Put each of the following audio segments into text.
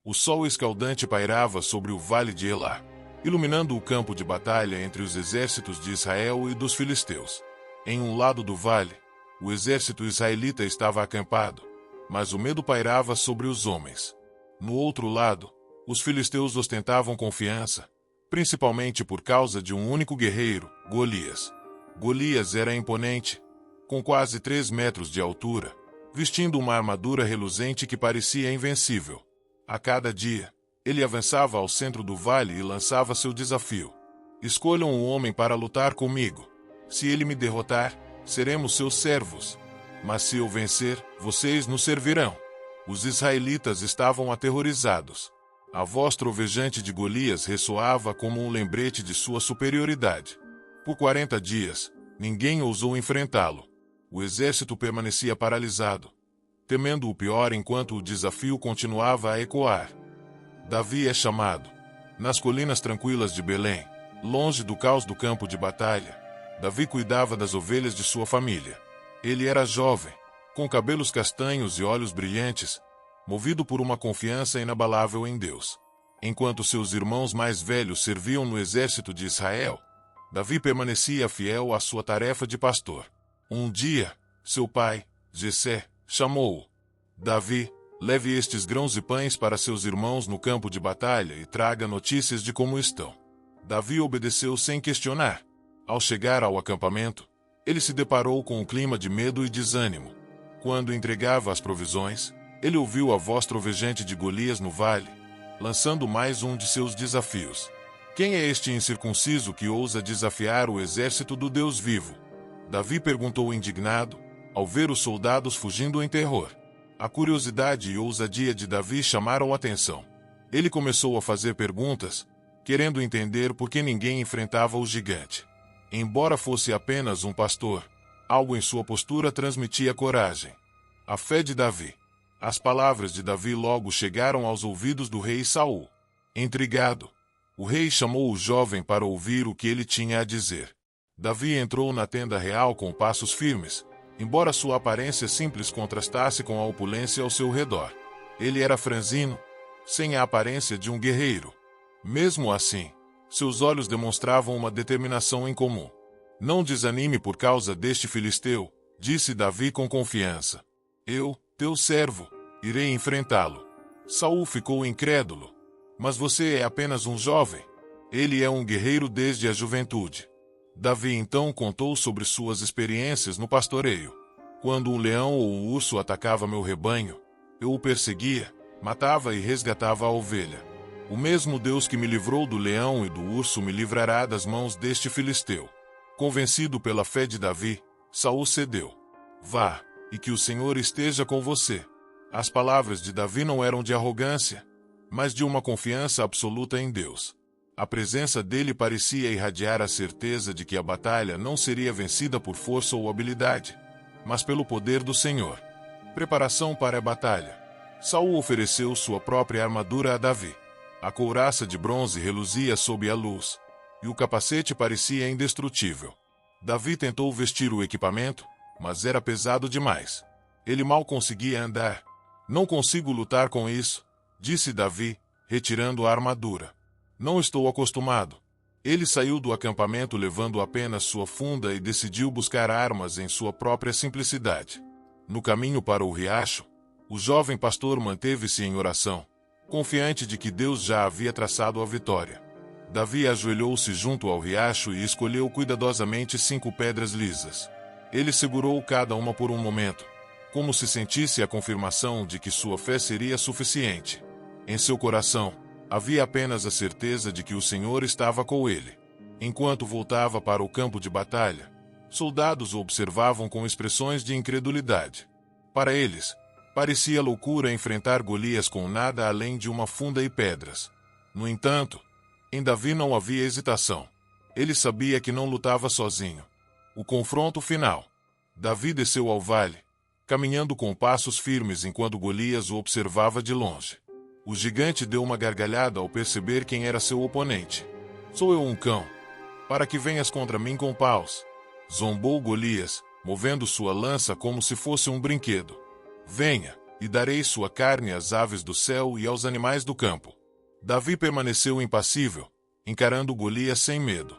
O sol escaldante pairava sobre o vale de Elá, iluminando o campo de batalha entre os exércitos de Israel e dos filisteus. Em um lado do vale, o exército israelita estava acampado, mas o medo pairava sobre os homens. No outro lado, os filisteus ostentavam confiança, principalmente por causa de um único guerreiro, Golias. Golias era imponente, com quase 3 metros de altura, vestindo uma armadura reluzente que parecia invencível. A cada dia, ele avançava ao centro do vale e lançava seu desafio. Escolham um homem para lutar comigo. Se ele me derrotar, seremos seus servos. Mas se eu vencer, vocês nos servirão. Os israelitas estavam aterrorizados. A voz trovejante de Golias ressoava como um lembrete de sua superioridade. Por 40 dias, ninguém ousou enfrentá-lo. O exército permanecia paralisado, temendo o pior enquanto o desafio continuava a ecoar. Davi é chamado. Nas colinas tranquilas de Belém, longe do caos do campo de batalha, Davi cuidava das ovelhas de sua família. Ele era jovem, com cabelos castanhos e olhos brilhantes, movido por uma confiança inabalável em Deus. Enquanto seus irmãos mais velhos serviam no exército de Israel, Davi permanecia fiel à sua tarefa de pastor. Um dia, seu pai, Jessé, chamou-o. Davi, leve estes grãos e pães para seus irmãos no campo de batalha e traga notícias de como estão. Davi obedeceu sem questionar. Ao chegar ao acampamento, ele se deparou com um clima de medo e desânimo. Quando entregava as provisões, ele ouviu a voz trovejante de Golias no vale, lançando mais um de seus desafios. Quem é este incircunciso que ousa desafiar o exército do Deus vivo? Davi perguntou indignado, ao ver os soldados fugindo em terror. A curiosidade e ousadia de Davi chamaram atenção. Ele começou a fazer perguntas, querendo entender por que ninguém enfrentava o gigante. Embora fosse apenas um pastor, algo em sua postura transmitia coragem. A fé de Davi. As palavras de Davi logo chegaram aos ouvidos do rei Saul. Intrigado, o rei chamou o jovem para ouvir o que ele tinha a dizer. Davi entrou na tenda real com passos firmes, embora sua aparência simples contrastasse com a opulência ao seu redor. Ele era franzino, sem a aparência de um guerreiro. Mesmo assim, seus olhos demonstravam uma determinação incomum. Não desanime por causa deste filisteu, disse Davi com confiança. Eu, teu servo, irei enfrentá-lo. Saul ficou incrédulo. Mas você é apenas um jovem. Ele é um guerreiro desde a juventude. Davi então contou sobre suas experiências no pastoreio. Quando um leão ou um urso atacava meu rebanho, eu o perseguia, matava e resgatava a ovelha. O mesmo Deus que me livrou do leão e do urso me livrará das mãos deste filisteu. Convencido pela fé de Davi, Saul cedeu. Vá, e que o Senhor esteja com você. As palavras de Davi não eram de arrogância, mas de uma confiança absoluta em Deus. A presença dele parecia irradiar a certeza de que a batalha não seria vencida por força ou habilidade, mas pelo poder do Senhor. Preparação para a batalha. Saul ofereceu sua própria armadura a Davi. A couraça de bronze reluzia sob a luz, e o capacete parecia indestrutível. Davi tentou vestir o equipamento, mas era pesado demais. Ele mal conseguia andar. Não consigo lutar com isso, disse Davi, retirando a armadura. Não estou acostumado. Ele saiu do acampamento levando apenas sua funda e decidiu buscar armas em sua própria simplicidade. No caminho para o riacho, o jovem pastor manteve-se em oração, confiante de que Deus já havia traçado a vitória. Davi ajoelhou-se junto ao riacho e escolheu cuidadosamente 5 pedras lisas. Ele segurou cada uma por um momento, como se sentisse a confirmação de que sua fé seria suficiente. Em seu coração, havia apenas a certeza de que o Senhor estava com ele. Enquanto voltava para o campo de batalha, soldados o observavam com expressões de incredulidade. Para eles, parecia loucura enfrentar Golias com nada além de uma funda e pedras. No entanto, em Davi não havia hesitação. Ele sabia que não lutava sozinho. O confronto final. Davi desceu ao vale, caminhando com passos firmes enquanto Golias o observava de longe. O gigante deu uma gargalhada ao perceber quem era seu oponente. Sou eu um cão, para que venhas contra mim com paus? Zombou Golias, movendo sua lança como se fosse um brinquedo. Venha, e darei sua carne às aves do céu e aos animais do campo. Davi permaneceu impassível, encarando Golias sem medo.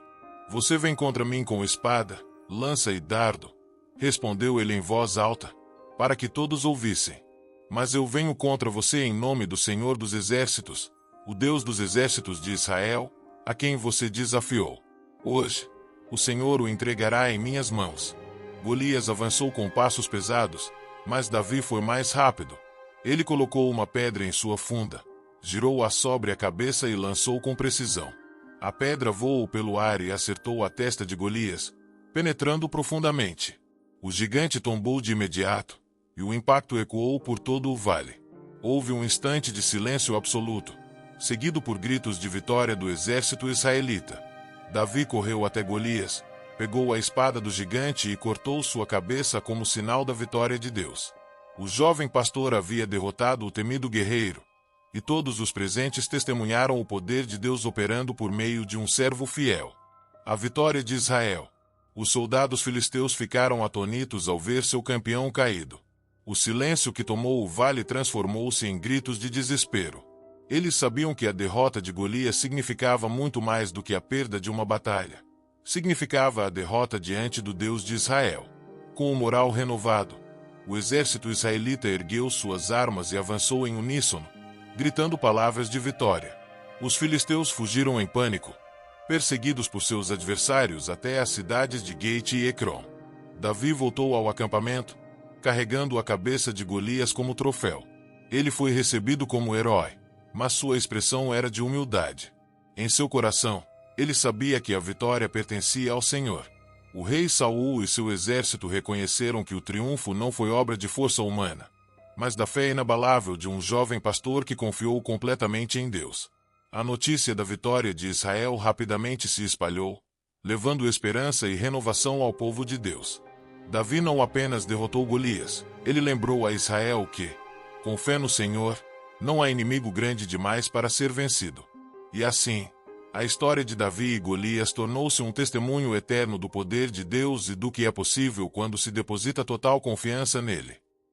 Você vem contra mim com espada, lança e dardo, respondeu ele em voz alta, para que todos ouvissem. Mas eu venho contra você em nome do Senhor dos Exércitos, o Deus dos Exércitos de Israel, a quem você desafiou. Hoje, o Senhor o entregará em minhas mãos. Golias avançou com passos pesados, mas Davi foi mais rápido. Ele colocou uma pedra em sua funda, girou-a sobre a cabeça e lançou com precisão. A pedra voou pelo ar e acertou a testa de Golias, penetrando profundamente. O gigante tombou de imediato, e o impacto ecoou por todo o vale. Houve um instante de silêncio absoluto, seguido por gritos de vitória do exército israelita. Davi correu até Golias, pegou a espada do gigante e cortou sua cabeça como sinal da vitória de Deus. O jovem pastor havia derrotado o temido guerreiro, e todos os presentes testemunharam o poder de Deus operando por meio de um servo fiel. A vitória de Israel. Os soldados filisteus ficaram atônitos ao ver seu campeão caído. O silêncio que tomou o vale transformou-se em gritos de desespero. Eles sabiam que a derrota de Golias significava muito mais do que a perda de uma batalha. Significava a derrota diante do Deus de Israel. Com o moral renovado, o exército israelita ergueu suas armas e avançou em uníssono, gritando palavras de vitória. Os filisteus fugiram em pânico, perseguidos por seus adversários até as cidades de Gate e Ecrom. Davi voltou ao acampamento, carregando a cabeça de Golias como troféu. Ele foi recebido como herói, mas sua expressão era de humildade. Em seu coração, ele sabia que a vitória pertencia ao Senhor. O rei Saul e seu exército reconheceram que o triunfo não foi obra de força humana, mas da fé inabalável de um jovem pastor que confiou completamente em Deus. A notícia da vitória de Israel rapidamente se espalhou, levando esperança e renovação ao povo de Deus. Davi não apenas derrotou Golias, ele lembrou a Israel que, com fé no Senhor, não há inimigo grande demais para ser vencido. E assim, a história de Davi e Golias tornou-se um testemunho eterno do poder de Deus e do que é possível quando se deposita total confiança nele.